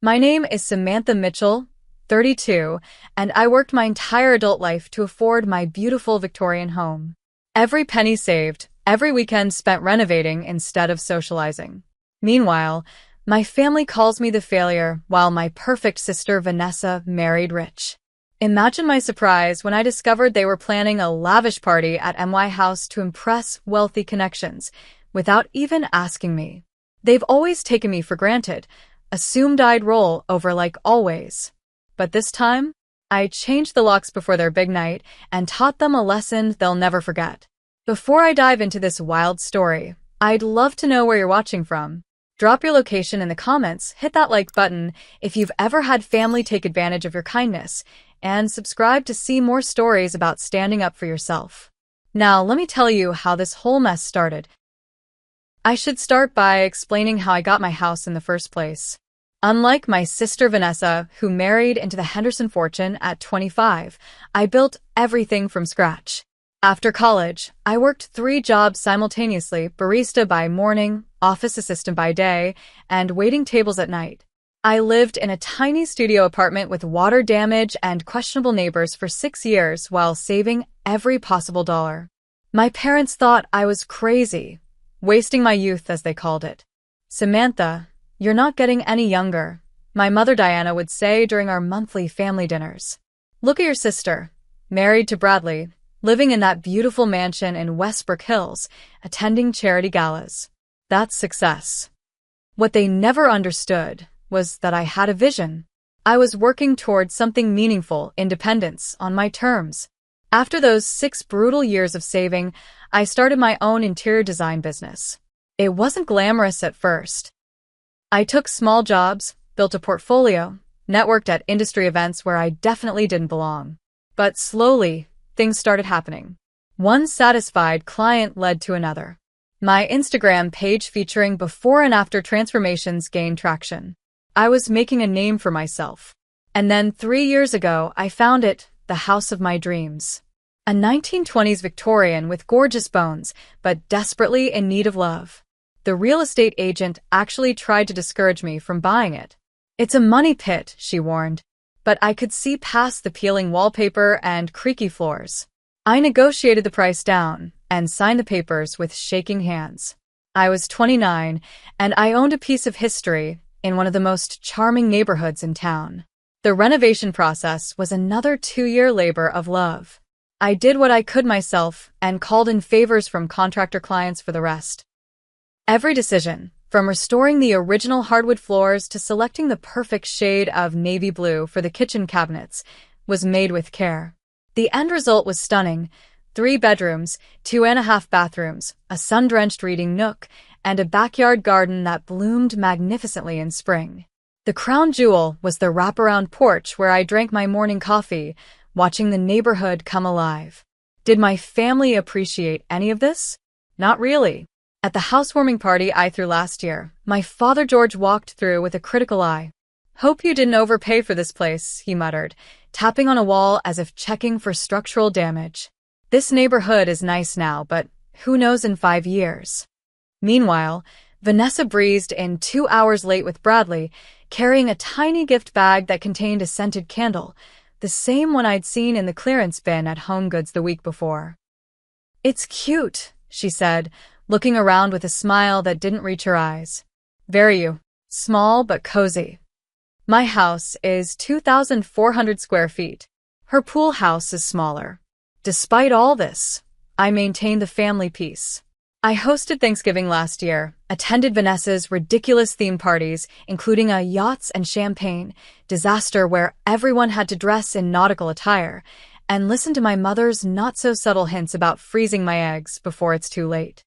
My name is Samantha Mitchell, 32, and I worked my entire adult life to afford my beautiful Victorian home. Every penny saved, every weekend spent renovating instead of socializing. Meanwhile, my family calls me the failure while my perfect sister Vanessa married rich. Imagine my surprise when I discovered they were planning a lavish party at my house to impress wealthy connections, without even asking me. They've always taken me for granted, assumed I'd roll over like always. But this time, I changed the locks before their big night and taught them a lesson they'll never forget. Before I dive into this wild story, I'd love to know where you're watching from. Drop your location in the comments, hit that like button if you've ever had family take advantage of your kindness, and subscribe to see more stories about standing up for yourself. Now, let me tell you how this whole mess started. I should start by explaining how I got my house in the first place. Unlike my sister Vanessa, who married into the Henderson fortune at 25, I built everything from scratch. After college, I worked 3 jobs simultaneously: barista by morning, office assistant by day, and waiting tables at night. I lived in a tiny studio apartment with water damage and questionable neighbors for 6 years while saving every possible dollar. My parents thought I was crazy, wasting my youth as they called it. "Samantha, you're not getting any younger," my mother Diana would say during our monthly family dinners. "Look at your sister, married to Bradley, living in that beautiful mansion in Westbrook Hills, attending charity galas. That's success." What they never understood was that I had a vision. I was working towards something meaningful, independence, on my terms. After those 6 brutal years of saving, I started my own interior design business. It wasn't glamorous at first. I took small jobs, built a portfolio, networked at industry events where I definitely didn't belong. But slowly, things started happening. One satisfied client led to another. My Instagram page featuring before and after transformations gained traction. I was making a name for myself. And then 3 years ago, I found it, the house of my dreams. A 1920s Victorian with gorgeous bones, but desperately in need of love. The real estate agent actually tried to discourage me from buying it. "It's a money pit," she warned. But I could see past the peeling wallpaper and creaky floors. I negotiated the price down and signed the papers with shaking hands. I was 29, and I owned a piece of history in one of the most charming neighborhoods in town. The renovation process was another 2-year labor of love. I did what I could myself and called in favors from contractor clients for the rest. Every decision, from restoring the original hardwood floors to selecting the perfect shade of navy blue for the kitchen cabinets, was made with care. The end result was stunning: 3 bedrooms, 2.5 bathrooms, a sun-drenched reading nook, and a backyard garden that bloomed magnificently in spring. The crown jewel was the wraparound porch where I drank my morning coffee, watching the neighborhood come alive. Did my family appreciate any of this? Not really. At the housewarming party I threw last year, my father George walked through with a critical eye. "Hope you didn't overpay for this place," he muttered, tapping on a wall as if checking for structural damage. "This neighborhood is nice now, but who knows in 5 years?" Meanwhile, Vanessa breezed in 2 hours late with Bradley, carrying a tiny gift bag that contained a scented candle, the same one I'd seen in the clearance bin at Home Goods the week before. "It's cute," she said, looking around with a smile that didn't reach her eyes. "Very small but cozy. My house is 2,400 square feet. Her pool house is smaller. Despite all this, I maintain the family peace. I hosted Thanksgiving last year, attended Vanessa's ridiculous theme parties, including a yachts and champagne disaster where everyone had to dress in nautical attire, and listened to my mother's not-so-subtle hints about freezing my eggs before it's too late.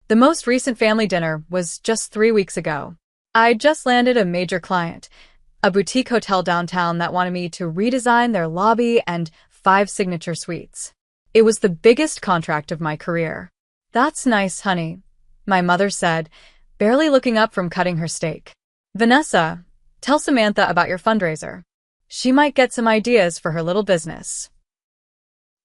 The most recent family dinner was just 3 weeks ago. I just landed a major client, a boutique hotel downtown that wanted me to redesign their lobby and 5 signature suites. It was the biggest contract of my career. "That's nice, honey," my mother said, barely looking up from cutting her steak. "Vanessa, tell Samantha about your fundraiser. She might get some ideas for her little business."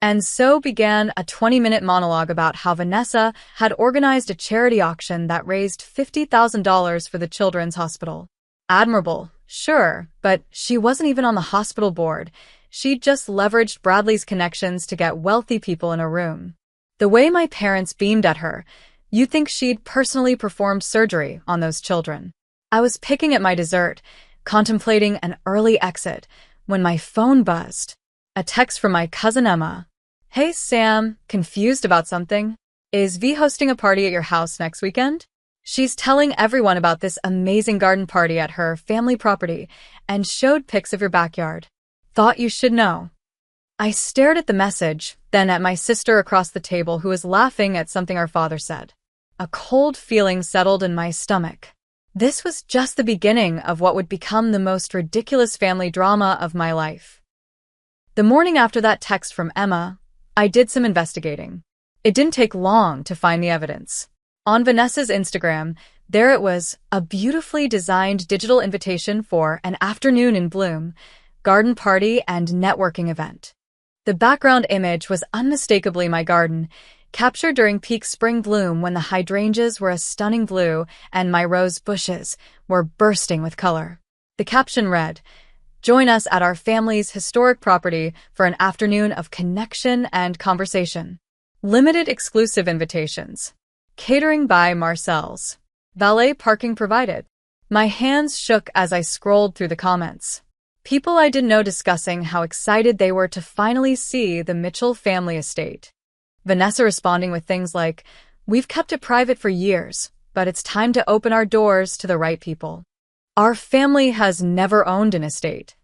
And so began a 20-minute monologue about how Vanessa had organized a charity auction that raised $50,000 for the Children's Hospital. Admirable, Sure, but she wasn't even on the hospital board. She just leveraged Bradley's connections to get wealthy people in a room. The way my parents beamed at her, you'd think she'd personally performed surgery on those children. I was picking at my dessert, contemplating an early exit, when my phone buzzed. A text from my cousin Emma. Hey Sam, confused about something? Is V hosting a party at your house next weekend? She's telling everyone about this amazing garden party at her family property and showed pics of your backyard. Thought you should know. I stared at the message, then at my sister across the table who was laughing at something our father said. A cold feeling settled in my stomach. This was just the beginning of what would become the most ridiculous family drama of my life. The morning after that text from Emma, I did some investigating. It didn't take long to find the evidence. On Vanessa's Instagram, there it was, a beautifully designed digital invitation for an afternoon in bloom, garden party and networking event. The background image was unmistakably my garden, captured during peak spring bloom when the hydrangeas were a stunning blue and my rose bushes were bursting with color. The caption read, "Join us at our family's historic property for an afternoon of connection and conversation. Limited exclusive invitations. Catering by Marcel's. Valet parking provided." My hands shook as I scrolled through the comments. People I didn't know discussing how excited they were to finally see the Mitchell family estate. Vanessa responding with things like, "We've kept it private for years, but it's time to open our doors to the right people. Our family has never owned an estate.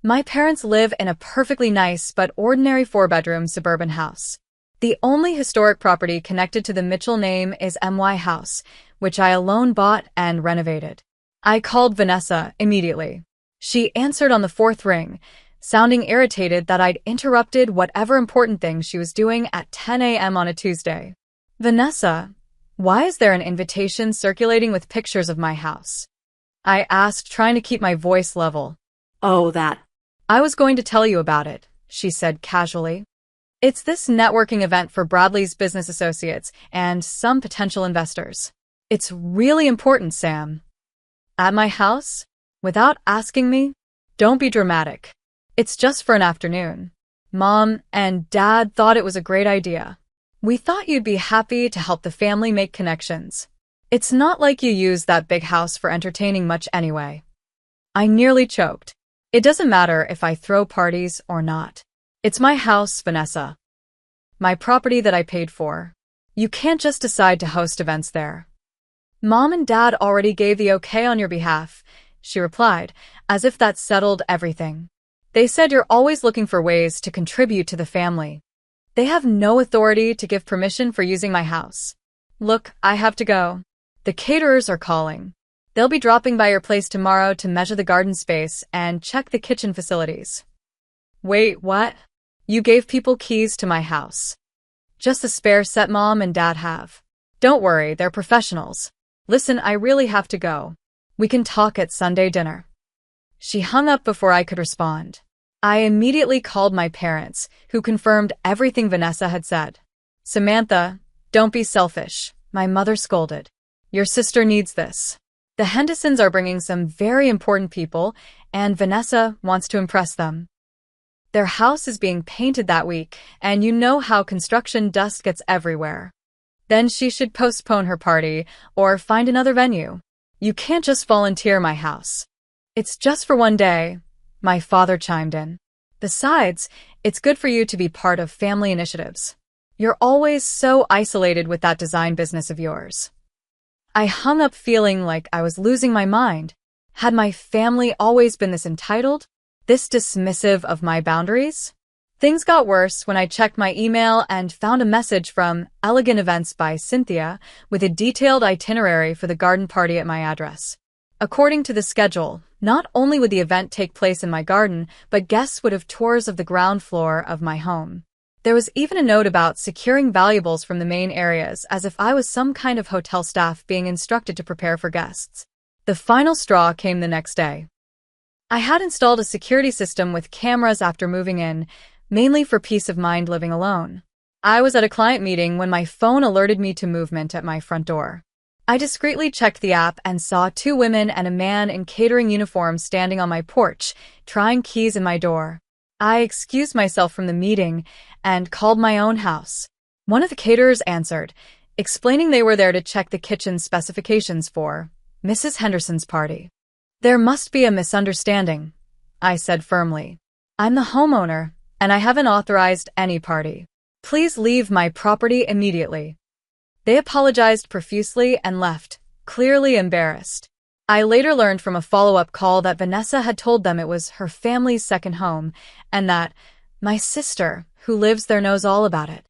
My parents live in a perfectly nice but ordinary 4-bedroom suburban house. The only historic property connected to the Mitchell name is MY House, which I alone bought and renovated." I called Vanessa immediately. She answered on the 4th ring, sounding irritated that I'd interrupted whatever important thing she was doing at 10 a.m. on a Tuesday. "Vanessa, why is there an invitation circulating with pictures of my house?" I asked, trying to keep my voice level. "Oh, that." "I was going to tell you about it," she said casually. "It's this networking event for Bradley's business associates and some potential investors. It's really important, Sam." "At my house? Without asking me? Don't be dramatic. It's just for an afternoon. Mom and Dad thought it was a great idea. We thought you'd be happy to help the family make connections. It's not like you use that big house for entertaining much anyway." I nearly choked. "It doesn't matter if I throw parties or not. It's my house, Vanessa. My property that I paid for. You can't just decide to host events there." "Mom and Dad already gave the okay on your behalf," she replied, as if that settled everything. "They said you're always looking for ways to contribute to the family. They have no authority to give permission for using my house. Look, I have to go. The caterers are calling. They'll be dropping by your place tomorrow to measure the garden space and check the kitchen facilities." "Wait, what? You gave people keys to my house?" "Just the spare set Mom and Dad have. Don't worry, they're professionals. Listen, I really have to go. We can talk at Sunday dinner." She hung up before I could respond. I immediately called my parents, who confirmed everything Vanessa had said. "Samantha, don't be selfish," my mother scolded. "Your sister needs this. The Hendersons are bringing some very important people, and Vanessa wants to impress them. Their house is being painted that week, and you know how construction dust gets everywhere. Then she should postpone her party or find another venue. You can't just volunteer my house." "It's just for one day," my father chimed in. "Besides, it's good for you to be part of family initiatives. You're always so isolated with that design business of yours." I hung up feeling like I was losing my mind. Had my family always been this entitled? This dismissive of my boundaries? Things got worse when I checked my email and found a message from Elegant Events by Cynthia with a detailed itinerary for the garden party at my address. According to the schedule, not only would the event take place in my garden, but guests would have tours of the ground floor of my home. There was even a note about securing valuables from the main areas, as if I was some kind of hotel staff being instructed to prepare for guests. The final straw came the next day. I had installed a security system with cameras after moving in, mainly for peace of mind living alone. I was at a client meeting when my phone alerted me to movement at my front door. I discreetly checked the app and saw 2 women and a man in catering uniforms standing on my porch, trying keys in my door. I excused myself from the meeting and called my own house. One of the caterers answered, explaining they were there to check the kitchen specifications for Mrs. Henderson's party. "There must be a misunderstanding," I said firmly. "I'm the homeowner, and I haven't authorized any party. Please leave my property immediately." They apologized profusely and left, clearly embarrassed. I later learned from a follow-up call that Vanessa had told them it was her family's second home, and that my sister, who lives there, knows all about it.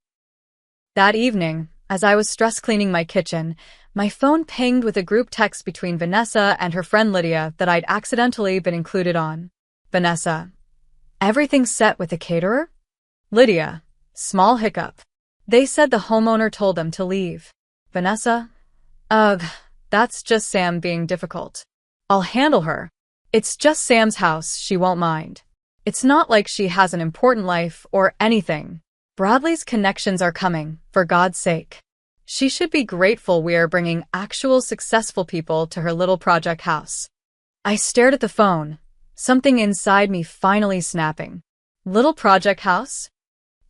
That evening, as I was stress cleaning my kitchen, my phone pinged with a group text between Vanessa and her friend Lydia that I'd accidentally been included on. Vanessa: "Everything's set with the caterer?" Lydia: "Small hiccup. They said the homeowner told them to leave." Vanessa: "Ugh, that's just Sam being difficult. I'll handle her. It's just Sam's house, she won't mind. It's not like she has an important life or anything. Bradley's connections are coming, for God's sake. She should be grateful we are bringing actual successful people to her little project house." I stared at the phone, something inside me finally snapping. Little project house?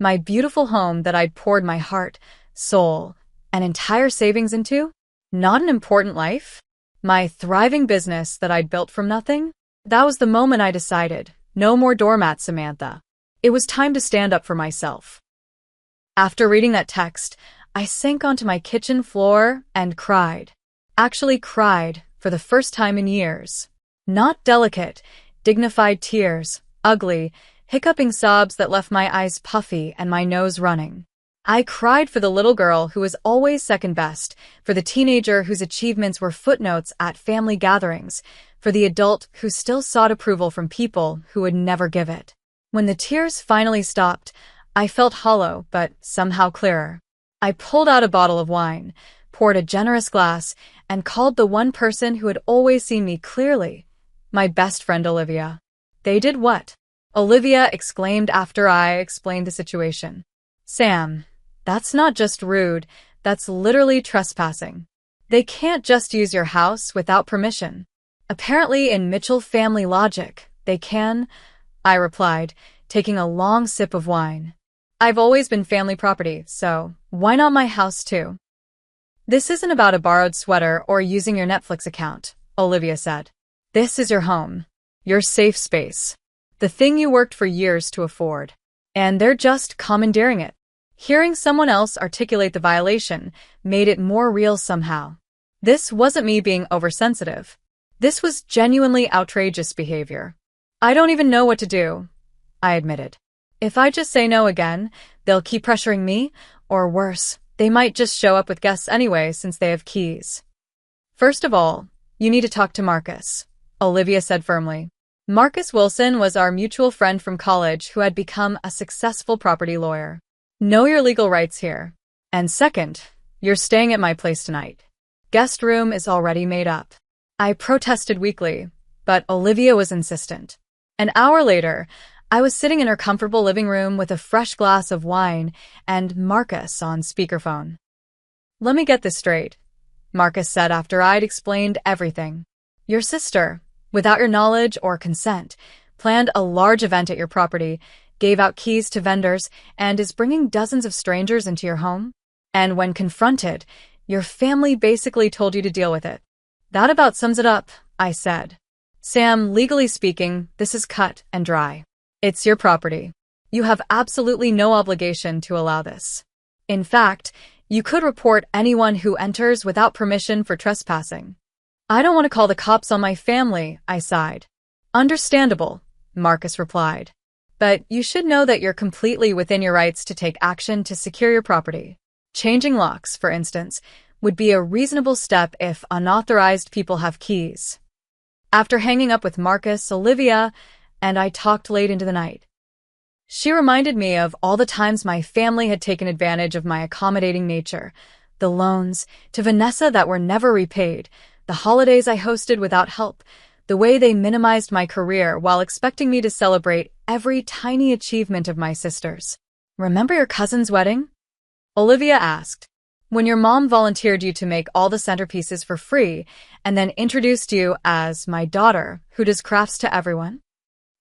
My beautiful home that I'd poured my heart, soul, and entire savings into? Not an important life? My thriving business that I'd built from nothing? That was the moment I decided, no more doormat, Samantha. It was time to stand up for myself. After reading that text, I sank onto my kitchen floor and cried. Actually cried, for the first time in years. Not delicate, dignified tears, ugly, hiccuping sobs that left my eyes puffy and my nose running. I cried for the little girl who was always second best, for the teenager whose achievements were footnotes at family gatherings, for the adult who still sought approval from people who would never give it. When the tears finally stopped, I felt hollow but somehow clearer. I pulled out a bottle of wine, poured a generous glass, and called the one person who had always seen me clearly, my best friend Olivia. "They did what?" Olivia exclaimed after I explained the situation. "Sam, that's not just rude, that's literally trespassing. They can't just use your house without permission. Apparently in Mitchell family logic, they can," I replied, taking a long sip of wine. "I've always been family property, so why not my house too?" "This isn't about a borrowed sweater or using your Netflix account," Olivia said. "This is your home, your safe space, the thing you worked for years to afford. And they're just commandeering it." Hearing someone else articulate the violation made it more real somehow. This wasn't me being oversensitive. This was genuinely outrageous behavior. "I don't even know what to do," I admitted. "If I just say no again, they'll keep pressuring me, or worse, they might just show up with guests anyway since they have keys." "First of all, you need to talk to Marcus," Olivia said firmly. Marcus Wilson was our mutual friend from college who had become a successful property lawyer. "Know your legal rights here. And second, you're staying at my place tonight. Guest room is already made up." I protested weakly, but Olivia was insistent. An hour later, I was sitting in her comfortable living room with a fresh glass of wine and Marcus on speakerphone. "Let me get this straight," Marcus said after I'd explained everything. "Your sister, without your knowledge or consent, planned a large event at your property, gave out keys to vendors, and is bringing dozens of strangers into your home? And when confronted, your family basically told you to deal with it." "That about sums it up," I said. "Sam, legally speaking, this is cut and dry. It's your property. You have absolutely no obligation to allow this. In fact, you could report anyone who enters without permission for trespassing." "I don't want to call the cops on my family," I sighed. "Understandable," Marcus replied. "But you should know that you're completely within your rights to take action to secure your property. Changing locks, for instance, would be a reasonable step if unauthorized people have keys." After hanging up with Marcus, Olivia and I talked late into the night. She reminded me of all the times my family had taken advantage of my accommodating nature, the loans to Vanessa that were never repaid, the holidays I hosted without help, the way they minimized my career while expecting me to celebrate every tiny achievement of my sister's. "Remember your cousin's wedding?" Olivia asked. When your mom volunteered you to make all the centerpieces for free and then introduced you as my daughter who does crafts to everyone?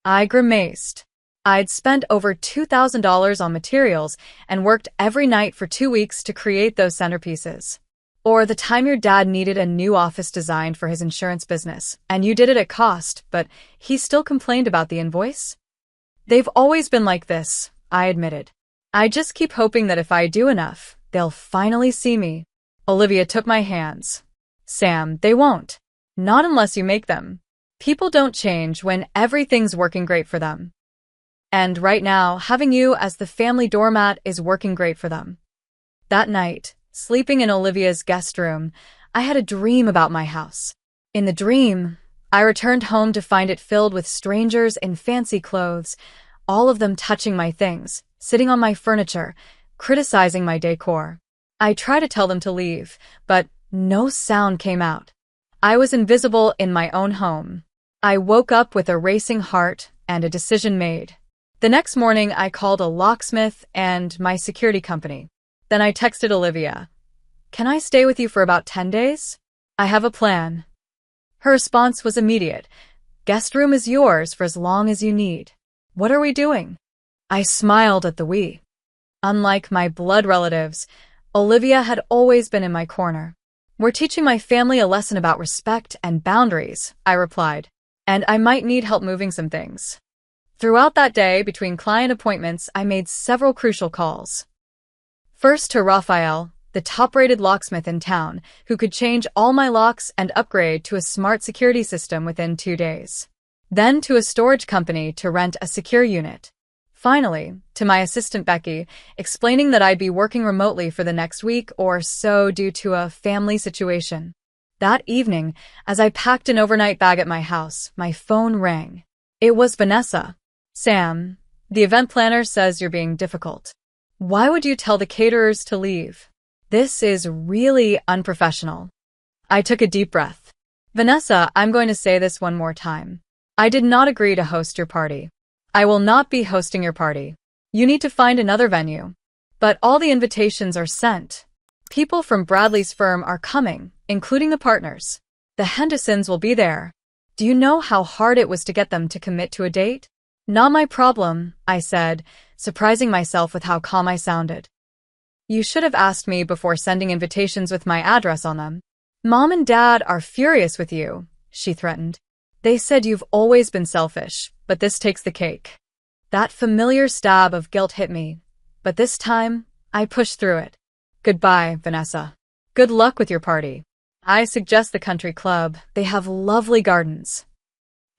I grimaced. I'd spent over $2,000 on materials and worked every night for 2 weeks to create those centerpieces. Or the time your dad needed a new office designed for his insurance business, and you did it at cost, but he still complained about the invoice? They've always been like this, I admitted. I just keep hoping that if I do enough, they'll finally see me. Olivia took my hands. Sam, they won't. Not unless you make them. People don't change when everything's working great for them. And right now, having you as the family doormat is working great for them. That night, sleeping in Olivia's guest room, I had a dream about my house. In the dream, I returned home to find it filled with strangers in fancy clothes, all of them touching my things, sitting on my furniture, criticizing my decor. I tried to tell them to leave, but no sound came out. I was invisible in my own home. I woke up with a racing heart and a decision made. The next morning, I called a locksmith and my security company. Then I texted Olivia. Can I stay with you for about 10 days? I have a plan. Her response was immediate. Guest room is yours for as long as you need. What are we doing? I smiled at the we. Unlike my blood relatives, Olivia had always been in my corner. We're teaching my family a lesson about respect and boundaries, I replied. And I might need help moving some things. Throughout that day, between client appointments, I made several crucial calls. First to Raphael, the top-rated locksmith in town, who could change all my locks and upgrade to a smart security system within 2 days. Then to a storage company to rent a secure unit. Finally, to my assistant Becky, explaining that I'd be working remotely for the next week or so due to a family situation. That evening, as I packed an overnight bag at my house, my phone rang. It was Vanessa. Sam, the event planner says you're being difficult. Why would you tell the caterers to leave? This is really unprofessional. I took a deep breath. Vanessa, I'm going to say this one more time. I did not agree to host your party. I will not be hosting your party. You need to find another venue. But all the invitations are sent. People from Bradley's firm are coming, including the partners. The Hendersons will be there. Do you know how hard it was to get them to commit to a date? Not my problem, I said, surprising myself with how calm I sounded. You should have asked me before sending invitations with my address on them. Mom and Dad are furious with you, she threatened. They said you've always been selfish, but this takes the cake. That familiar stab of guilt hit me, but this time, I pushed through it. Goodbye, Vanessa. Good luck with your party. I suggest the country club. They have lovely gardens.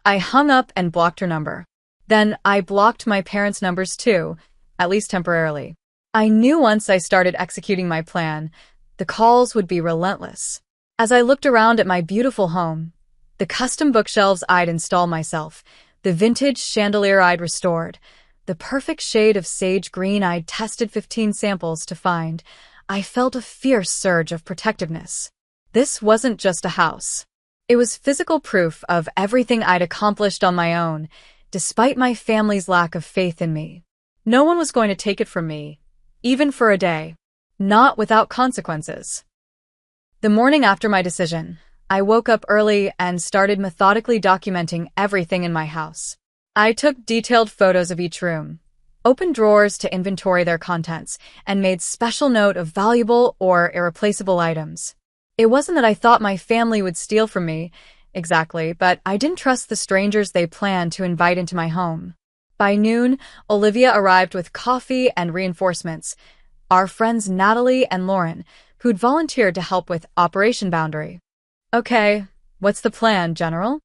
I hung up and blocked her number. Then I blocked my parents' numbers too, at least temporarily. I knew once I started executing my plan, the calls would be relentless. As I looked around at my beautiful home, the custom bookshelves I'd installed myself, the vintage chandelier I'd restored, the perfect shade of sage green I'd tested 15 samples to find, I felt a fierce surge of protectiveness. This wasn't just a house. It was physical proof of everything I'd accomplished on my own, despite my family's lack of faith in me. No one was going to take it from me, even for a day. Not without consequences. The morning after my decision, I woke up early and started methodically documenting everything in my house. I took detailed photos of each room, opened drawers to inventory their contents, and made special note of valuable or irreplaceable items. It wasn't that I thought my family would steal from me, exactly, but I didn't trust the strangers they planned to invite into my home. By noon, Olivia arrived with coffee and reinforcements, our friends Natalie and Lauren, who'd volunteered to help with Operation Boundary. Okay, what's the plan, General?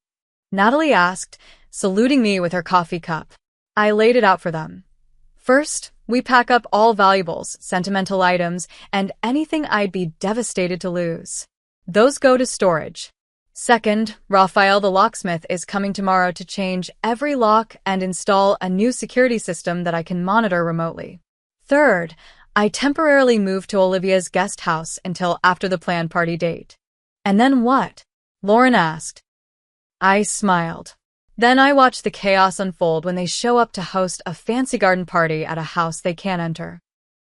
Natalie asked, saluting me with her coffee cup. I laid it out for them. First, we pack up all valuables, sentimental items, and anything I'd be devastated to lose. Those go to storage. Second, Raphael the locksmith is coming tomorrow to change every lock and install a new security system that I can monitor remotely. Third, I temporarily moved to Olivia's guest house until after the planned party date. And then what? Lauren asked. I smiled. Then I watched the chaos unfold when they show up to host a fancy garden party at a house they can't enter.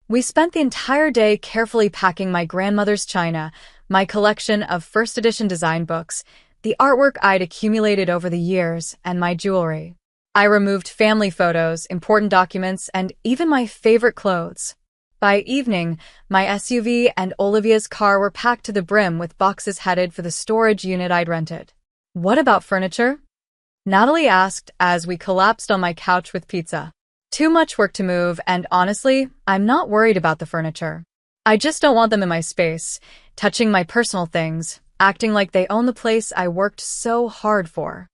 We spent the entire day carefully packing my grandmother's china, my collection of first edition design books, the artwork I'd accumulated over the years, and my jewelry. I removed family photos, important documents, and even my favorite clothes. By evening, my SUV and Olivia's car were packed to the brim with boxes headed for the storage unit I'd rented. What about furniture? Natalie asked as we collapsed on my couch with pizza. Too much work to move, and honestly, I'm not worried about the furniture. I just don't want them in my space, touching my personal things, acting like they own the place I worked so hard for.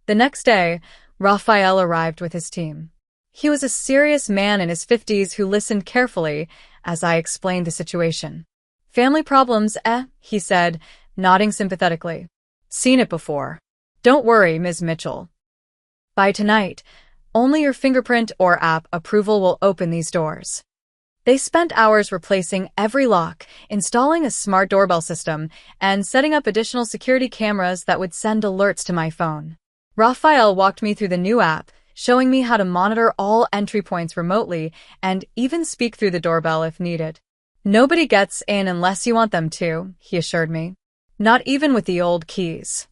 The next day, Raphael arrived with his team. He was a serious man in his 50s who listened carefully as I explained the situation. Family problems, he said, nodding sympathetically. Seen it before. Don't worry, Ms. Mitchell. By tonight, only your fingerprint or app approval will open these doors. They spent hours replacing every lock, installing a smart doorbell system, and setting up additional security cameras that would send alerts to my phone. Raphael walked me through the new app, showing me how to monitor all entry points remotely and even speak through the doorbell if needed. Nobody gets in unless you want them to, he assured me. Not even with the old keys.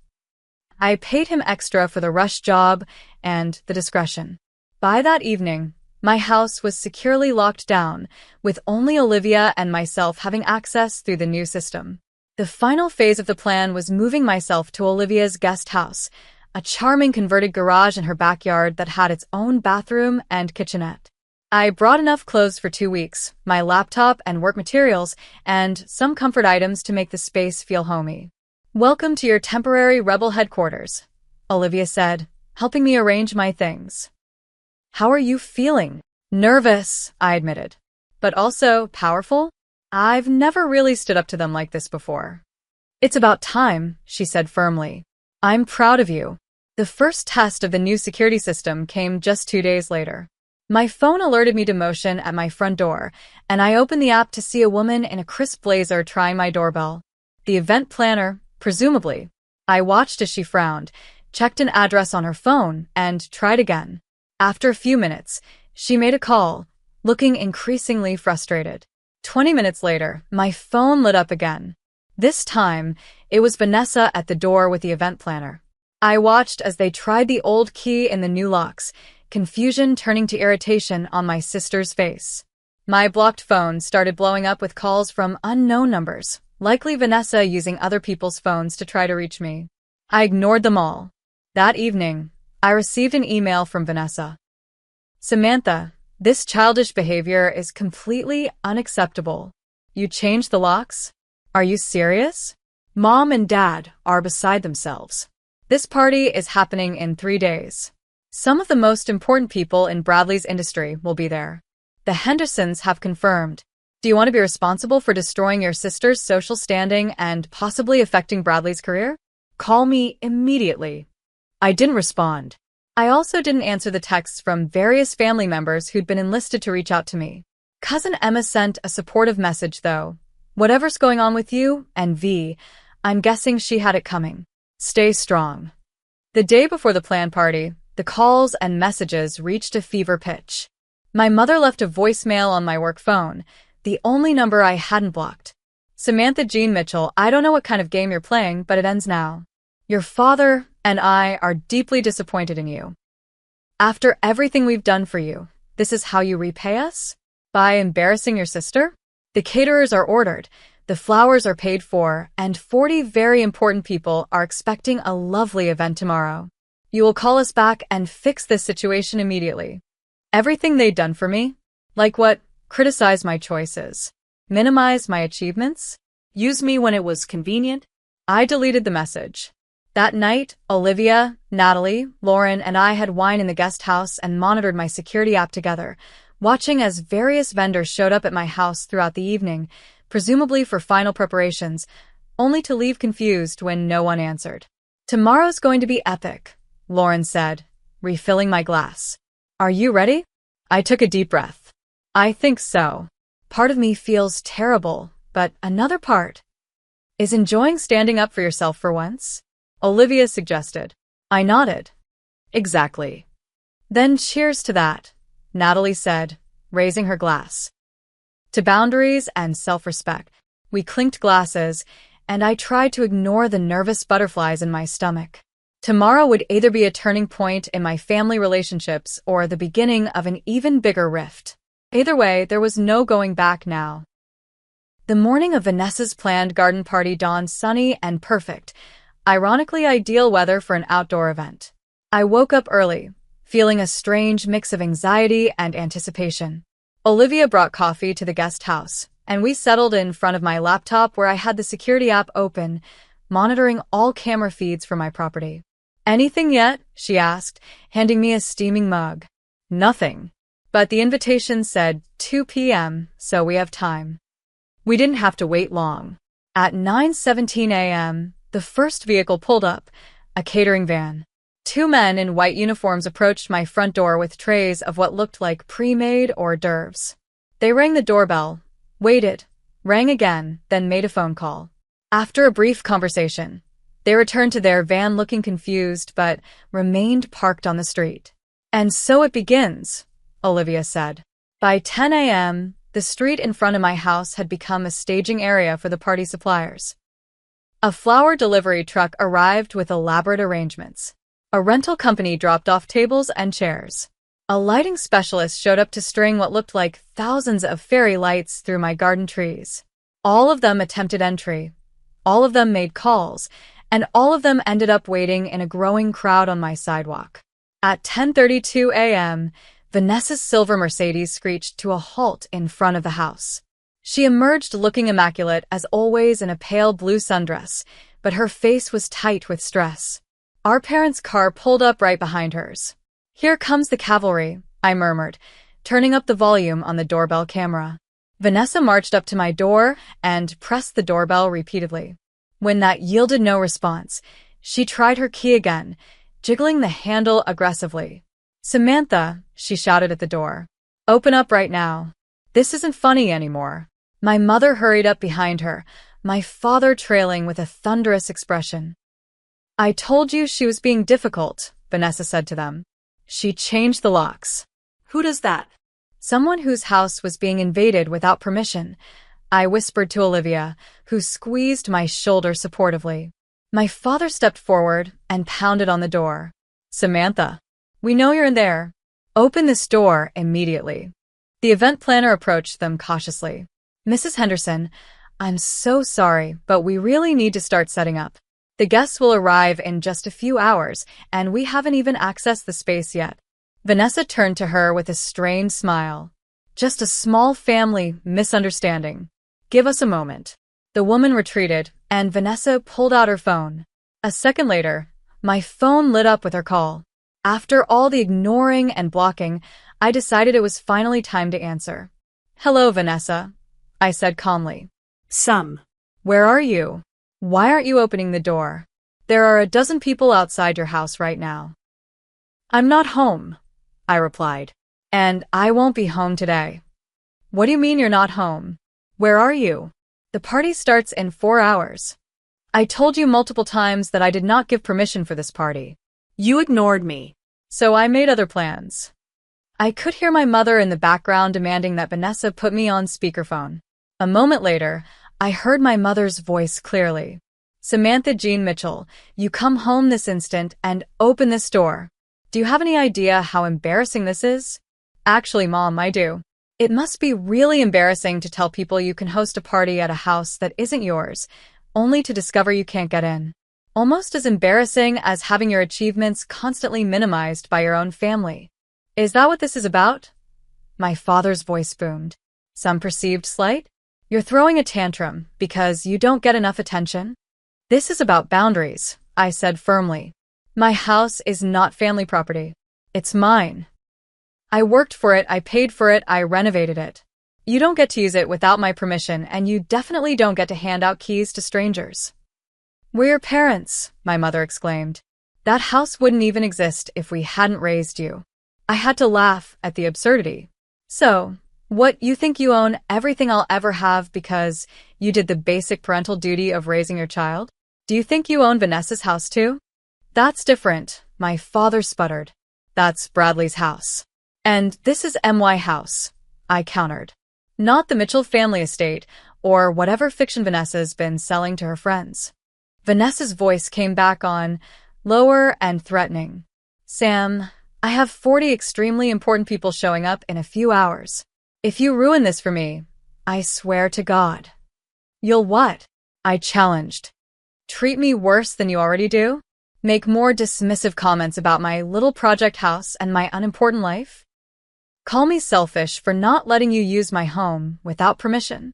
I paid him extra for the rush job and the discretion. By that evening, my house was securely locked down, with only Olivia and myself having access through the new system. The final phase of the plan was moving myself to Olivia's guest house, a charming converted garage in her backyard that had its own bathroom and kitchenette. I brought enough clothes for 2 weeks, my laptop and work materials, and some comfort items to make the space feel homey. Welcome to your temporary rebel headquarters, Olivia said, helping me arrange my things. How are you feeling? Nervous, I admitted. But also powerful? I've never really stood up to them like this before. It's about time, she said firmly. I'm proud of you. The first test of the new security system came just 2 days later. My phone alerted me to motion at my front door, and I opened the app to see a woman in a crisp blazer trying my doorbell. The event planner, presumably. I watched as she frowned, checked an address on her phone, and tried again. After a few minutes, she made a call, looking increasingly frustrated. 20 minutes later, my phone lit up again. This time, it was Vanessa at the door with the event planner. I watched as they tried the old key in the new locks, confusion turning to irritation on my sister's face. My blocked phone started blowing up with calls from unknown numbers, likely Vanessa using other people's phones to try to reach me. I ignored them all. That evening, I received an email from Vanessa. Samantha, this childish behavior is completely unacceptable. You changed the locks? Are you serious? Mom and Dad are beside themselves. This party is happening in 3 days. Some of the most important people in Bradley's industry will be there. The Hendersons have confirmed. Do you want to be responsible for destroying your sister's social standing and possibly affecting Bradley's career? Call me immediately. I didn't respond. I also didn't answer the texts from various family members who'd been enlisted to reach out to me. Cousin Emma sent a supportive message, though. Whatever's going on with you and V, I'm guessing she had it coming. Stay strong. The day before the planned party, the calls and messages reached a fever pitch. My mother left a voicemail on my work phone, the only number I hadn't blocked. Samantha Jean Mitchell, I don't know what kind of game you're playing, but it ends now. Your father and I are deeply disappointed in you. After everything we've done for you, this is how you repay us? By embarrassing your sister? The caterers are ordered, the flowers are paid for, and 40 very important people are expecting a lovely event tomorrow. You will call us back and fix this situation immediately. Everything they'd done for me? Like what? Criticize my choices. Minimize my achievements? Use me when it was convenient? I deleted the message. That night, Olivia, Natalie, Lauren, and I had wine in the guest house and monitored my security app together, watching as various vendors showed up at my house throughout the evening, presumably for final preparations, only to leave confused when no one answered. Tomorrow's going to be epic, Lauren said, refilling my glass. Are you ready? I took a deep breath. I think so. Part of me feels terrible, but another part is enjoying standing up for yourself for once. Olivia suggested. I nodded. Exactly. Then cheers to that, Natalie said, raising her glass. to boundaries and self-respect. We clinked glasses, and I tried to ignore the nervous butterflies in my stomach. Tomorrow would either be a turning point in my family relationships or the beginning of an even bigger rift. Either way, there was no going back now. The morning of Vanessa's planned garden party dawned sunny and perfect, ironically ideal weather for an outdoor event. I woke up early, feeling a strange mix of anxiety and anticipation. Olivia brought coffee to the guest house, and we settled in front of my laptop where I had the security app open, monitoring all camera feeds for my property. "Anything yet?" she asked, handing me a steaming mug. "Nothing. But the invitation said 2 p.m., so we have time." We didn't have to wait long. At 9:17 a.m., the first vehicle pulled up, a catering van. Two men in white uniforms approached my front door with trays of what looked like pre-made hors d'oeuvres. They rang the doorbell, waited, rang again, then made a phone call. After a brief conversation, they returned to their van looking confused but remained parked on the street. "And so it begins," Olivia said. By 10 a.m., the street in front of my house had become a staging area for the party suppliers. A flower delivery truck arrived with elaborate arrangements. A rental company dropped off tables and chairs. A lighting specialist showed up to string what looked like thousands of fairy lights through my garden trees. All of them attempted entry. All of them made calls, and all of them ended up waiting in a growing crowd on my sidewalk. At 10:32 a.m., Vanessa's silver Mercedes screeched to a halt in front of the house. She emerged looking immaculate as always in a pale blue sundress, but her face was tight with stress. Our parents' car pulled up right behind hers. "Here comes the cavalry," I murmured, turning up the volume on the doorbell camera. Vanessa marched up to my door and pressed the doorbell repeatedly. When that yielded no response, she tried her key again, jiggling the handle aggressively. "Samantha," she shouted at the door. "Open up right now. This isn't funny anymore." My mother hurried up behind her, my father trailing with a thunderous expression. "I told you she was being difficult," Vanessa said to them. "She changed the locks." "Who does that?" "Someone whose house was being invaded without permission," I whispered to Olivia, who squeezed my shoulder supportively. My father stepped forward and pounded on the door. "Samantha, we know you're in there. Open this door immediately." The event planner approached them cautiously. "Mrs. Henderson, I'm so sorry, but we really need to start setting up. The guests will arrive in just a few hours, and we haven't even accessed the space yet." Vanessa turned to her with a strained smile. "Just a small family misunderstanding. Give us a moment." The woman retreated, and Vanessa pulled out her phone. A second later, my phone lit up with her call. After all the ignoring and blocking, I decided it was finally time to answer. "Hello, Vanessa," I said calmly. Where are you? Why aren't you opening the door? There are a dozen people outside your house right now." "I'm not home," I replied. "And I won't be home today." "What do you mean you're not home? Where are you?" "The party starts in 4 hours. I told you multiple times that I did not give permission for this party. You ignored me. So I made other plans." I could hear my mother in the background demanding that Vanessa put me on speakerphone. A moment later, I heard my mother's voice clearly. "Samantha Jean Mitchell, you come home this instant and open this door. Do you have any idea how embarrassing this is?" "Actually, Mom, I do. It must be really embarrassing to tell people you can host a party at a house that isn't yours, only to discover you can't get in. Almost as embarrassing as having your achievements constantly minimized by your own family. Is that what this is about?" My father's voice boomed. "Some perceived slight? You're throwing a tantrum because you don't get enough attention?" "This is about boundaries," I said firmly. "My house is not family property. It's mine. I worked for it, I paid for it, I renovated it. You don't get to use it without my permission, and you definitely don't get to hand out keys to strangers." "We're your parents," my mother exclaimed. "That house wouldn't even exist if we hadn't raised you." I had to laugh at the absurdity. "So, what, you think you own everything I'll ever have because you did the basic parental duty of raising your child? Do you think you own Vanessa's house too?" "That's different," my father sputtered. "That's Bradley's house. And this is my house," I countered. Not the Mitchell family estate, or whatever fiction Vanessa's been selling to her friends. Vanessa's voice came back on, lower and threatening. Sam, I have 40 extremely important people showing up in a few hours. If you ruin this for me, I swear to God. You'll what? I challenged. Treat me worse than you already do? Make more dismissive comments about my little project house and my unimportant life? Call me selfish for not letting you use my home without permission?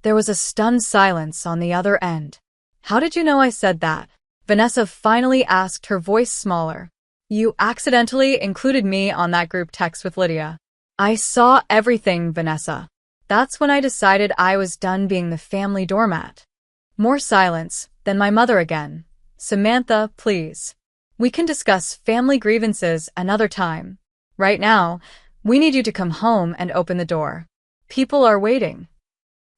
There was a stunned silence on the other end. How did you know I said that? Vanessa finally asked, her voice smaller. You accidentally included me on that group text with Lydia. I saw everything, Vanessa. That's when I decided I was done being the family doormat. More silence, then my mother again. Samantha, please. We can discuss family grievances another time. Right now, we need you to come home and open the door. People are waiting.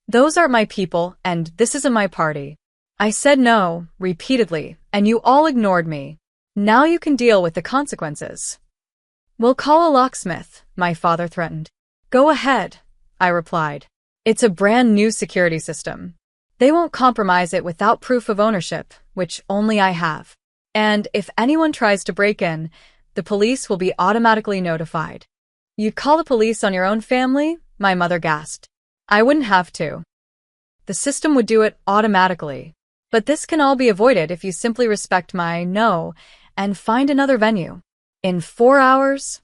Those aren't my people, and this isn't my party. I said no, repeatedly, and you all ignored me. Now you can deal with the consequences. We'll call a locksmith, my father threatened. Go ahead, I replied. It's a brand new security system. They won't compromise it without proof of ownership, which only I have. And if anyone tries to break in, the police will be automatically notified. You'd call the police on your own family? My mother gasped. I wouldn't have to. The system would do it automatically. But this can all be avoided if you simply respect my no and find another venue. In 4 hours?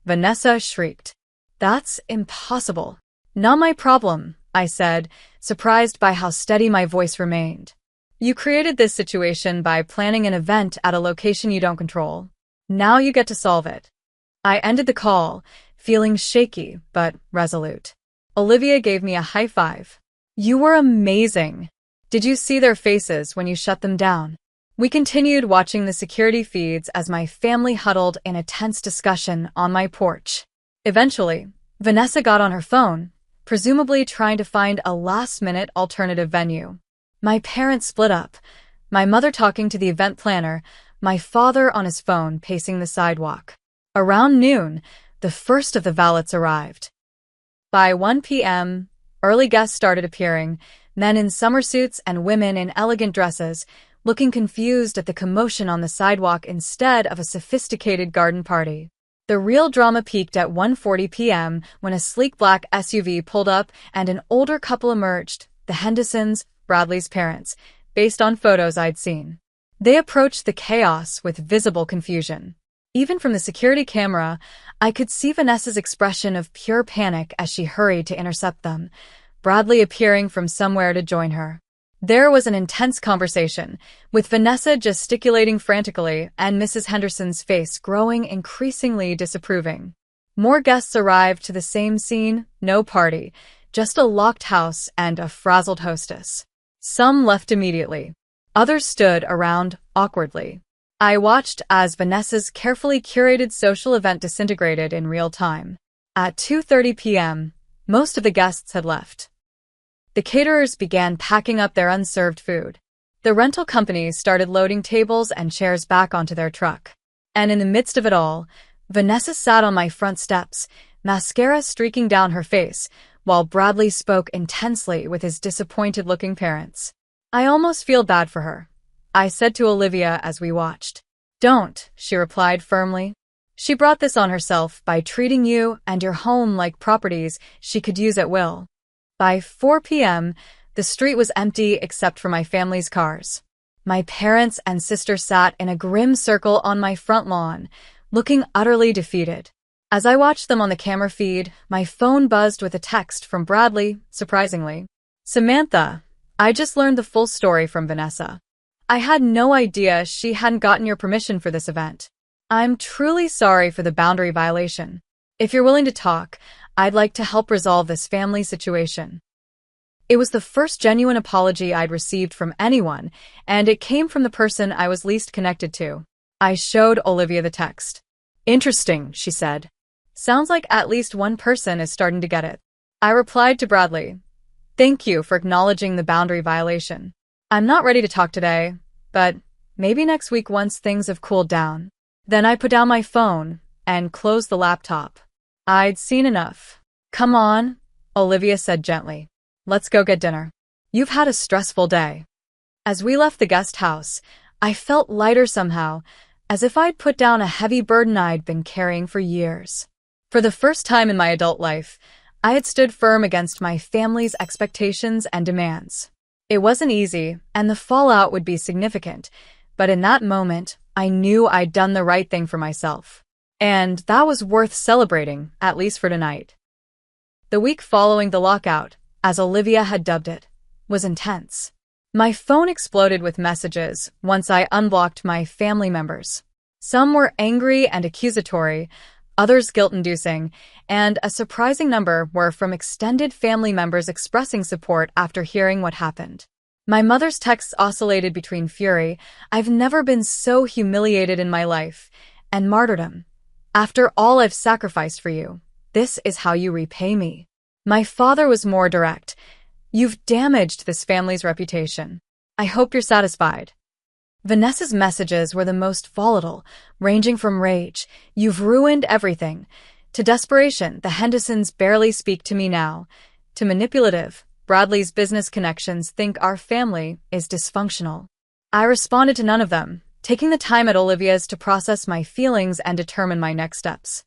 Vanessa shrieked. That's impossible. Not my problem, I said, surprised by how steady my voice remained. You created this situation by planning an event at a location you don't control. Now you get to solve it. I ended the call, feeling shaky but resolute. Olivia gave me a high five. You were amazing. Did you see their faces when you shut them down? We continued watching the security feeds as my family huddled in a tense discussion on my porch. Eventually, Vanessa got on her phone, presumably trying to find a last-minute alternative venue. My parents split up, my mother talking to the event planner, my father on his phone pacing the sidewalk. Around noon, the first of the valets arrived. By 1 p.m., early guests started appearing, men in summer suits and women in elegant dresses, looking confused at the commotion on the sidewalk instead of a sophisticated garden party. The real drama peaked at 1:40 p.m. when a sleek black SUV pulled up and an older couple emerged, the Hendersons, Bradley's parents, based on photos I'd seen. They approached the chaos with visible confusion. Even from the security camera, I could see Vanessa's expression of pure panic as she hurried to intercept them, Bradley appearing from somewhere to join her. There was an intense conversation, with Vanessa gesticulating frantically and Mrs. Henderson's face growing increasingly disapproving. More guests arrived to the same scene, no party, just a locked house and a frazzled hostess. Some left immediately. Others stood around awkwardly. I watched as Vanessa's carefully curated social event disintegrated in real time. At 2:30 p.m., most of the guests had left. The caterers began packing up their unserved food. The rental companies started loading tables and chairs back onto their truck. And in the midst of it all, Vanessa sat on my front steps, mascara streaking down her face, while Bradley spoke intensely with his disappointed-looking parents. I almost feel bad for her, I said to Olivia as we watched. Don't, she replied firmly. She brought this on herself by treating you and your home like properties she could use at will. By 4 p.m., the street was empty except for my family's cars. My parents and sister sat in a grim circle on my front lawn, looking utterly defeated. As I watched them on the camera feed, my phone buzzed with a text from Bradley, surprisingly. Samantha, I just learned the full story from Vanessa. I had no idea she hadn't gotten your permission for this event. I'm truly sorry for the boundary violation. If you're willing to talk, I'd like to help resolve this family situation. It was the first genuine apology I'd received from anyone, and it came from the person I was least connected to. I showed Olivia the text. Interesting, she said. Sounds like at least one person is starting to get it. I replied to Bradley. Thank you for acknowledging the boundary violation. I'm not ready to talk today, but maybe next week once things have cooled down. Then I put down my phone and closed the laptop. I'd seen enough. Come on, Olivia said gently. Let's go get dinner. You've had a stressful day. As we left the guest house, I felt lighter somehow, as if I'd put down a heavy burden I'd been carrying for years. For the first time in my adult life, I had stood firm against my family's expectations and demands. It wasn't easy, and the fallout would be significant, but in that moment, I knew I'd done the right thing for myself. And that was worth celebrating, at least for tonight. The week following the lockout, as Olivia had dubbed it, was intense. My phone exploded with messages once I unblocked my family members. Some were angry and accusatory, others guilt-inducing, and a surprising number were from extended family members expressing support after hearing what happened. My mother's texts oscillated between fury, "I've never been so humiliated in my life," and martyrdom. "After all I've sacrificed for you, this is how you repay me." My father was more direct. "You've damaged this family's reputation. I hope you're satisfied." Vanessa's messages were the most volatile, ranging from rage, "You've ruined everything," to desperation, "The Hendersons barely speak to me now," to manipulative, "Bradley's business connections think our family is dysfunctional." I responded to none of them, taking the time at Olivia's to process my feelings and determine my next steps.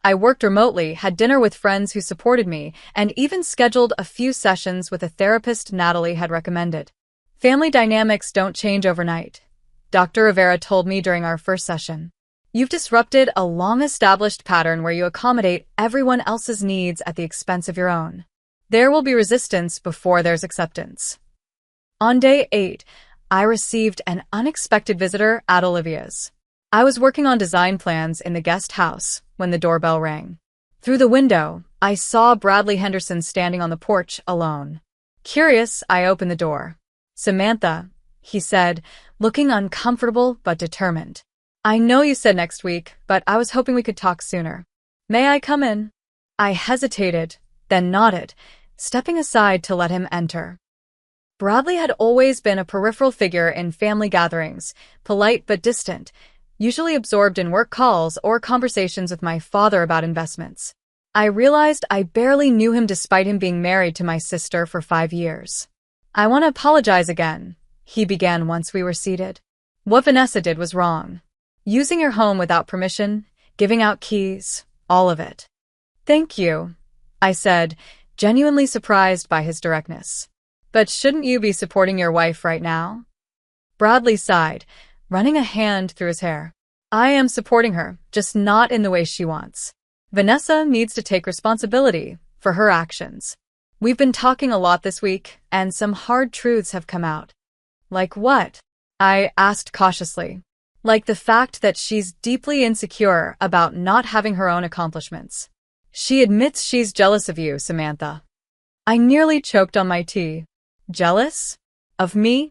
I worked remotely, had dinner with friends who supported me, and even scheduled a few sessions with a therapist Natalie had recommended. Family dynamics don't change overnight, Dr. Rivera told me during our first session. You've disrupted a long-established pattern where you accommodate everyone else's needs at the expense of your own. There will be resistance before there's acceptance. On day 8, I received an unexpected visitor at Olivia's. I was working on design plans in the guest house when the doorbell rang. Through the window, I saw Bradley Henderson standing on the porch alone. Curious, I opened the door. "Samantha," he said, looking uncomfortable but determined. "I know you said next week, but I was hoping we could talk sooner. May I come in?" I hesitated, then nodded, stepping aside to let him enter. Bradley had always been a peripheral figure in family gatherings, polite but distant, usually absorbed in work calls or conversations with my father about investments. I realized I barely knew him despite him being married to my sister for 5 years. "I want to apologize again," he began once we were seated. "What Vanessa did was wrong. Using your home without permission, giving out keys, all of it." "Thank you," I said, genuinely surprised by his directness. "But shouldn't you be supporting your wife right now?" Bradley sighed, running a hand through his hair. "I am supporting her, just not in the way she wants. Vanessa needs to take responsibility for her actions. We've been talking a lot this week, and some hard truths have come out." "Like what?" I asked cautiously. "Like the fact that she's deeply insecure about not having her own accomplishments. She admits she's jealous of you, Samantha." I nearly choked on my tea. Jealous? Of me?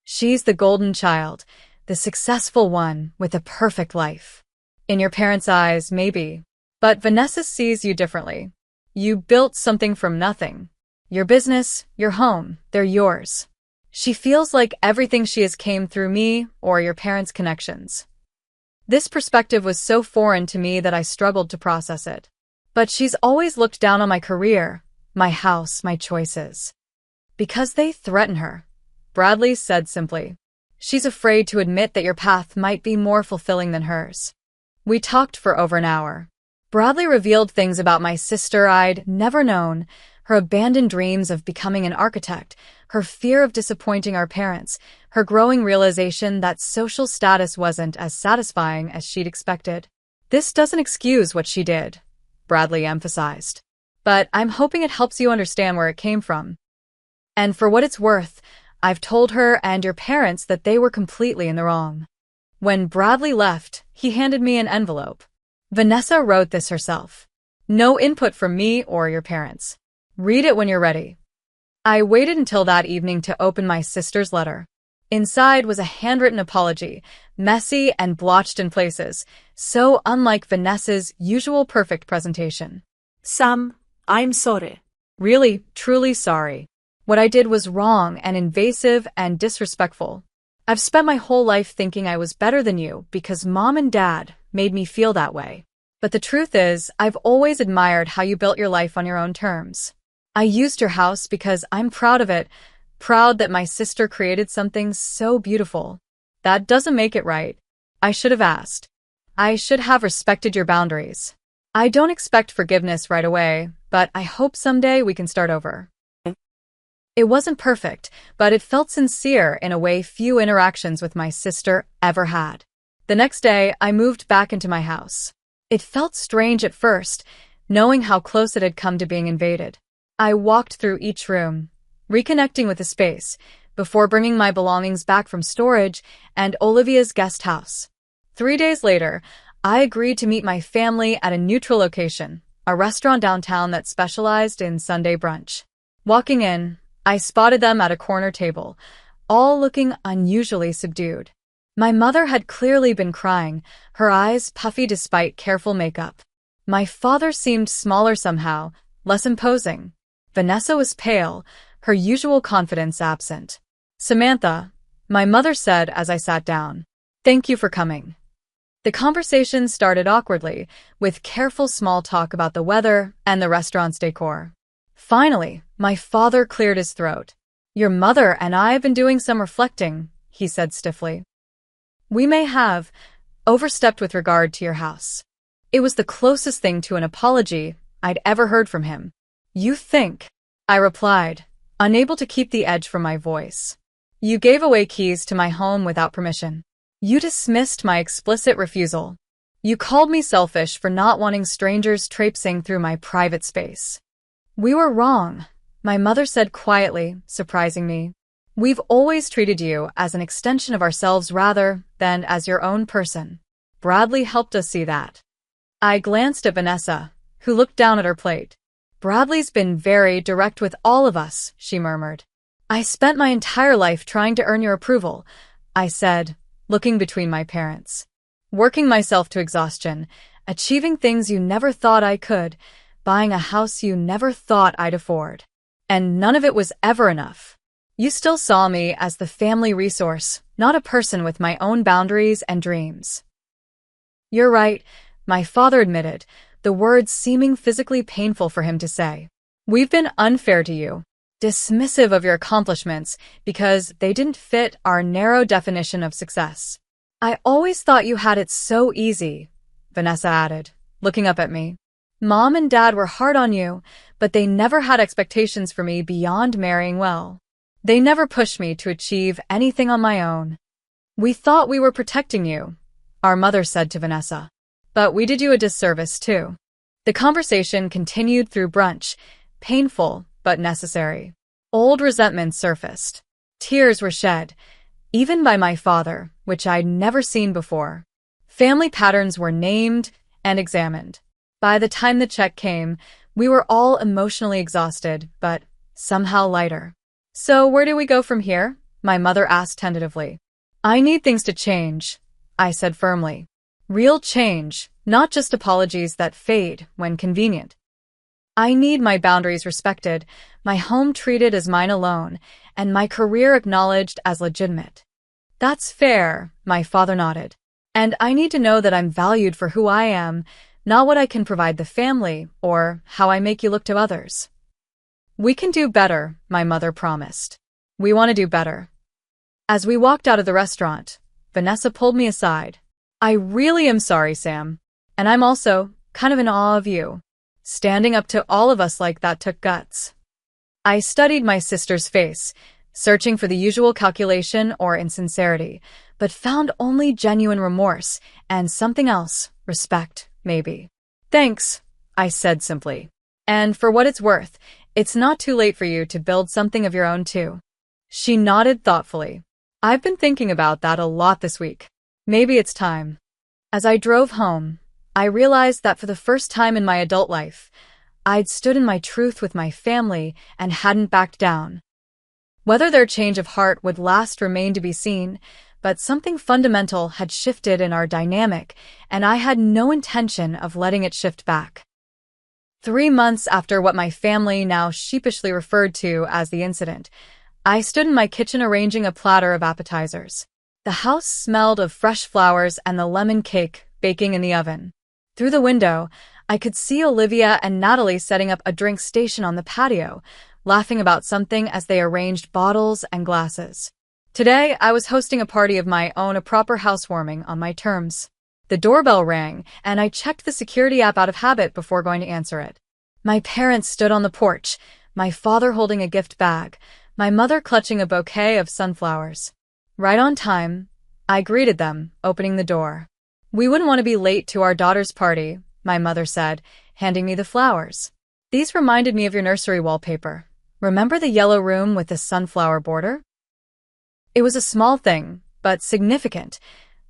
She's the golden child, the successful one with a perfect life. In your parents' eyes, maybe. But Vanessa sees you differently. You built something from nothing. Your business, your home, they're yours. She feels like everything she has came through me or your parents' connections. This perspective was so foreign to me that I struggled to process it. But she's always looked down on my career, my house, my choices. "Because they threaten her," Bradley said simply. "She's afraid to admit that your path might be more fulfilling than hers." We talked for over an hour. Bradley revealed things about my sister I'd never known, her abandoned dreams of becoming an architect, her fear of disappointing our parents, her growing realization that social status wasn't as satisfying as she'd expected. "This doesn't excuse what she did," Bradley emphasized. "But I'm hoping it helps you understand where it came from. And for what it's worth, I've told her and your parents that they were completely in the wrong." When Bradley left, he handed me an envelope. "Vanessa wrote this herself. No input from me or your parents. Read it when you're ready." I waited until that evening to open my sister's letter. Inside was a handwritten apology, messy and blotched in places, so unlike Vanessa's usual perfect presentation. "Sam, I'm sorry. Really, truly sorry. What I did was wrong and invasive and disrespectful. I've spent my whole life thinking I was better than you because Mom and Dad made me feel that way. But the truth is, I've always admired how you built your life on your own terms. I used your house because I'm proud of it, proud that my sister created something so beautiful. That doesn't make it right. I should have asked. I should have respected your boundaries. I don't expect forgiveness right away, but I hope someday we can start over. It wasn't perfect, but it felt sincere in a way few interactions with my sister ever had. The next day, I moved back into my house. It felt strange at first, knowing how close it had come to being invaded. I walked through each room, reconnecting with the space, before bringing my belongings back from storage and Olivia's guest house. 3 days later, I agreed to meet my family at a neutral location, a restaurant downtown that specialized in Sunday brunch. Walking in, I spotted them at a corner table, all looking unusually subdued. My mother had clearly been crying, her eyes puffy despite careful makeup. My father seemed smaller somehow, less imposing. Vanessa was pale, her usual confidence absent. "Samantha," my mother said as I sat down, "thank you for coming." The conversation started awkwardly, with careful small talk about the weather and the restaurant's decor. Finally, my father cleared his throat. "Your mother and I have been doing some reflecting," he said stiffly. "We may have overstepped with regard to your house." It was the closest thing to an apology I'd ever heard from him. "You think?" I replied, unable to keep the edge from my voice. "You gave away keys to my home without permission. You dismissed my explicit refusal. You called me selfish for not wanting strangers traipsing through my private space." "We were wrong," my mother said quietly, surprising me. "We've always treated you as an extension of ourselves rather than as your own person. Bradley helped us see that." I glanced at Vanessa, who looked down at her plate. "Bradley's been very direct with all of us," she murmured. "I spent my entire life trying to earn your approval," I said, looking between my parents. "Working myself to exhaustion, achieving things you never thought I could, buying a house you never thought I'd afford. And none of it was ever enough. You still saw me as the family resource, not a person with my own boundaries and dreams." "You're right," my father admitted, the words seeming physically painful for him to say. "We've been unfair to you, dismissive of your accomplishments because they didn't fit our narrow definition of success." "I always thought you had it so easy," Vanessa added, looking up at me. "Mom and Dad were hard on you, but they never had expectations for me beyond marrying well. They never pushed me to achieve anything on my own." "We thought we were protecting you," our mother said to Vanessa. "But we did you a disservice, too." The conversation continued through brunch, painful but necessary. Old resentment surfaced. Tears were shed, even by my father, which I'd never seen before. Family patterns were named and examined. By the time the check came, we were all emotionally exhausted, but somehow lighter. "So where do we go from here?" my mother asked tentatively. "I need things to change," I said firmly. "Real change, not just apologies that fade when convenient. I need my boundaries respected, my home treated as mine alone, and my career acknowledged as legitimate." "That's fair," my father nodded. "And I need to know that I'm valued for who I am, not what I can provide the family or how I make you look to others." "We can do better," my mother promised. "We want to do better." As we walked out of the restaurant, Vanessa pulled me aside. "I really am sorry, Sam. And I'm also kind of in awe of you. Standing up to all of us like that took guts." I studied my sister's face, searching for the usual calculation or insincerity, but found only genuine remorse and something else, respect, maybe. "Thanks," I said simply. "And for what it's worth, it's not too late for you to build something of your own too." She nodded thoughtfully. "I've been thinking about that a lot this week. Maybe it's time." As I drove home, I realized that for the first time in my adult life, I'd stood in my truth with my family and hadn't backed down. Whether their change of heart would last remained to be seen, but something fundamental had shifted in our dynamic, and I had no intention of letting it shift back. 3 months after what my family now sheepishly referred to as the incident, I stood in my kitchen arranging a platter of appetizers. The house smelled of fresh flowers and the lemon cake baking in the oven. Through the window, I could see Olivia and Natalie setting up a drink station on the patio, laughing about something as they arranged bottles and glasses. Today, I was hosting a party of my own, a proper housewarming on my terms. The doorbell rang, and I checked the security app out of habit before going to answer it. My parents stood on the porch, my father holding a gift bag, my mother clutching a bouquet of sunflowers. Right on time, I greeted them, opening the door. "We wouldn't want to be late to our daughter's party," my mother said, handing me the flowers. "These reminded me of your nursery wallpaper. Remember the yellow room with the sunflower border?" It was a small thing, but significant.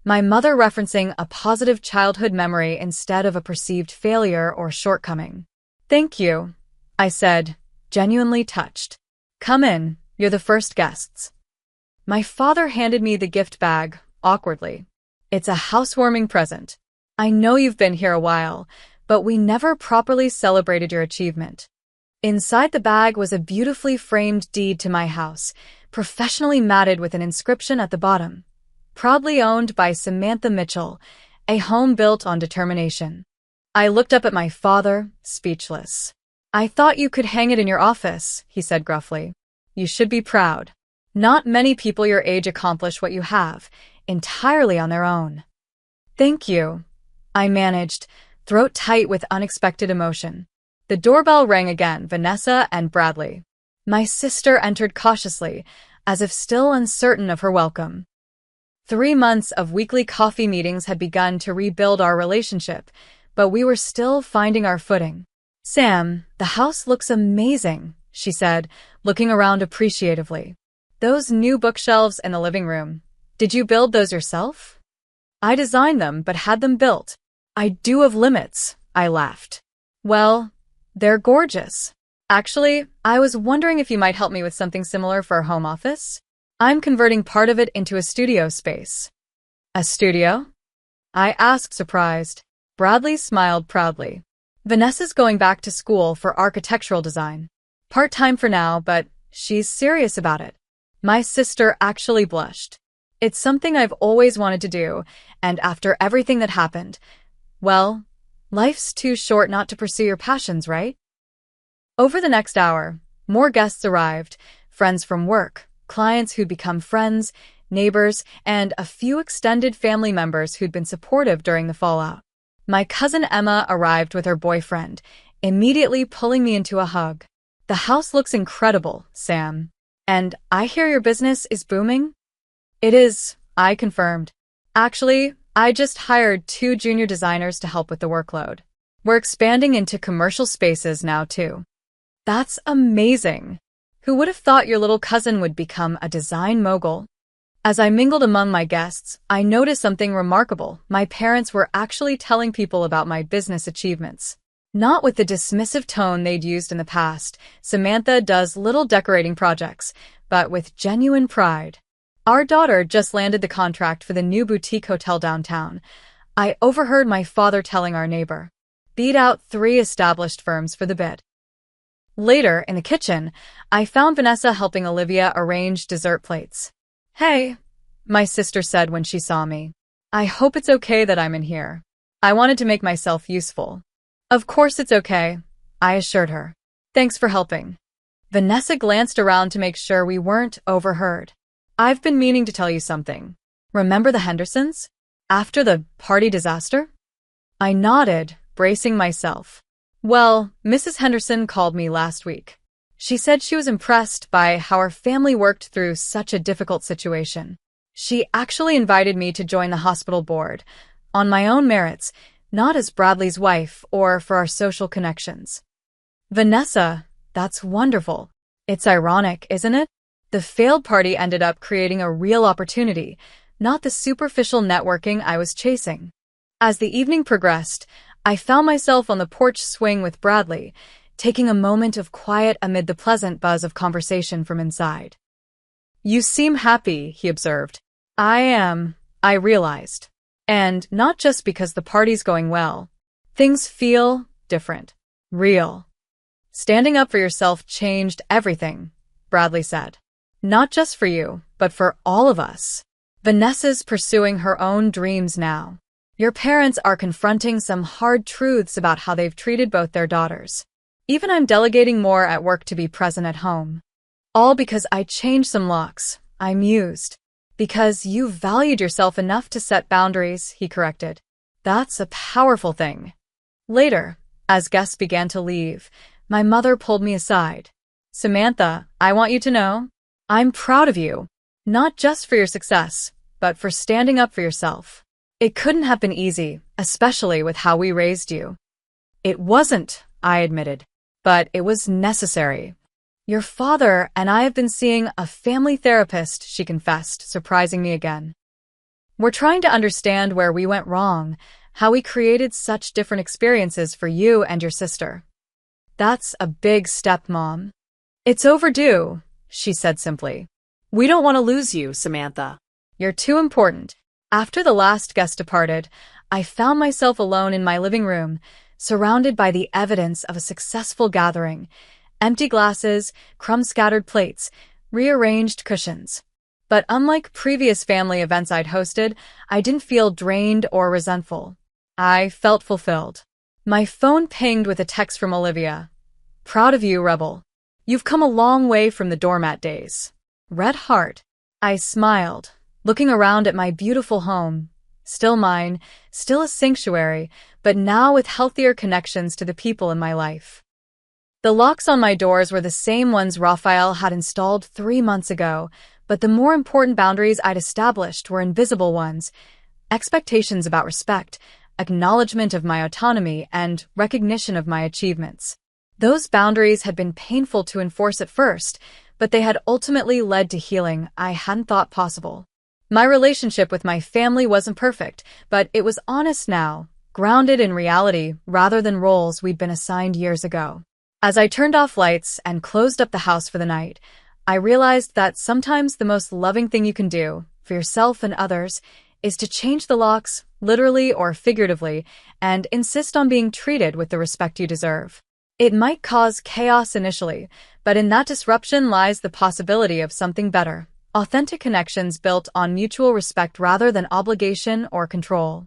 My mother referencing a positive childhood memory instead of a perceived failure or shortcoming. "Thank you," I said, genuinely touched. "Come in, you're the first guests." My father handed me the gift bag, awkwardly. "It's a housewarming present. I know you've been here a while, but we never properly celebrated your achievement." Inside the bag was a beautifully framed deed to my house, professionally matted with an inscription at the bottom. "Proudly owned by Samantha Mitchell, a home built on determination." I looked up at my father, speechless. "I thought you could hang it in your office," he said gruffly. "You should be proud. Not many people your age accomplish what you have, entirely on their own." "Thank you," I managed, throat tight with unexpected emotion. The doorbell rang again, Vanessa and Bradley. My sister entered cautiously, as if still uncertain of her welcome. 3 months of weekly coffee meetings had begun to rebuild our relationship, but we were still finding our footing. "Sam, the house looks amazing," she said, looking around appreciatively. "Those new bookshelves in the living room. Did you build those yourself?" "I designed them, but had them built. I do have limits," I laughed. "Well, they're gorgeous. Actually, I was wondering if you might help me with something similar for our home office. I'm converting part of it into a studio space." "A studio?" I asked, surprised. Bradley smiled proudly. "Vanessa's going back to school for architectural design. Part-time for now, but she's serious about it." My sister actually blushed. "It's something I've always wanted to do, and after everything that happened, well, life's too short not to pursue your passions, right?" Over the next hour, more guests arrived, friends from work, clients who'd become friends, neighbors, and a few extended family members who'd been supportive during the fallout. My cousin Emma arrived with her boyfriend, immediately pulling me into a hug. "The house looks incredible, Sam. And I hear your business is booming?" "It is," I confirmed. "Actually, I just hired 2 junior designers to help with the workload. We're expanding into commercial spaces now, too." "That's amazing. Who would have thought your little cousin would become a design mogul?" As I mingled among my guests, I noticed something remarkable. My parents were actually telling people about my business achievements. Not with the dismissive tone they'd used in the past. "Samantha does little decorating projects," but with genuine pride. "Our daughter just landed the contract for the new boutique hotel downtown." I overheard my father telling our neighbor. "Beat out 3 established firms for the bid." Later, in the kitchen, I found Vanessa helping Olivia arrange dessert plates. "Hey," my sister said when she saw me. "I hope it's okay that I'm in here. I wanted to make myself useful." "Of course it's okay," I assured her. "Thanks for helping." Vanessa glanced around to make sure we weren't overheard. "I've been meaning to tell you something. Remember the Hendersons? After the party disaster?" I nodded, bracing myself. "Well, Mrs. Henderson called me last week. She said she was impressed by how our family worked through such a difficult situation. She actually invited me to join the hospital board, on my own merits, not as Bradley's wife or for our social connections." "Vanessa, that's wonderful. It's ironic, isn't it? The failed party ended up creating a real opportunity, not the superficial networking I was chasing." As the evening progressed, I found myself on the porch swing with Bradley, taking a moment of quiet amid the pleasant buzz of conversation from inside. "You seem happy," he observed. "I am," I realized. "And not just because the party's going well. Things feel different. Real." "Standing up for yourself changed everything," Bradley said. "Not just for you, but for all of us. Vanessa's pursuing her own dreams now." Your parents are confronting some hard truths about how they've treated both their daughters. Even I'm delegating more at work to be present at home. All because I changed some locks, I mused. Because you valued yourself enough to set boundaries, he corrected. That's a powerful thing. Later, as guests began to leave, my mother pulled me aside. Samantha, I want you to know, I'm proud of you. Not just for your success, but for standing up for yourself. It couldn't have been easy, especially with how we raised you. It wasn't, I admitted, but it was necessary. Your father and I have been seeing a family therapist, she confessed, surprising me again. We're trying to understand where we went wrong, how we created such different experiences for you and your sister. That's a big step, Mom. It's overdue, she said simply. We don't want to lose you, Samantha. You're too important. After the last guest departed, I found myself alone in my living room, surrounded by the evidence of a successful gathering. Empty glasses, crumb-scattered plates, rearranged cushions. But unlike previous family events I'd hosted, I didn't feel drained or resentful. I felt fulfilled. My phone pinged with a text from Olivia. Proud of you, Rebel. You've come a long way from the doormat days. Red heart. I smiled, looking around at my beautiful home. Still mine, still a sanctuary, but now with healthier connections to the people in my life. The locks on my doors were the same ones Raphael had installed 3 months ago, but the more important boundaries I'd established were invisible ones. Expectations about respect, acknowledgement of my autonomy, and recognition of my achievements. Those boundaries had been painful to enforce at first, but they had ultimately led to healing I hadn't thought possible. My relationship with my family wasn't perfect, but it was honest now, grounded in reality rather than roles we'd been assigned years ago. As I turned off lights and closed up the house for the night, I realized that sometimes the most loving thing you can do, for yourself and others, is to change the locks, literally or figuratively, and insist on being treated with the respect you deserve. It might cause chaos initially, but in that disruption lies the possibility of something better. Authentic connections built on mutual respect rather than obligation or control.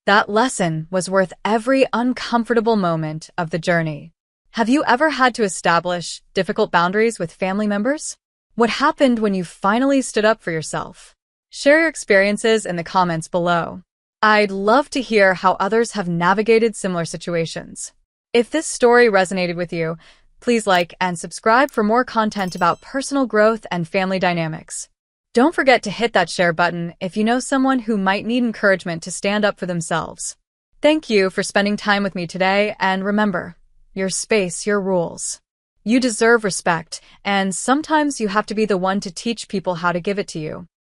That lesson was worth every uncomfortable moment of the journey. Have you ever had to establish difficult boundaries with family members? What happened when you finally stood up for yourself? Share your experiences in the comments below. I'd love to hear how others have navigated similar situations. If this story resonated with you, please like and subscribe for more content about personal growth and family dynamics. Don't forget to hit that share button if you know someone who might need encouragement to stand up for themselves. Thank you for spending time with me today, and remember, your space, your rules. You deserve respect, and sometimes you have to be the one to teach people how to give it to you.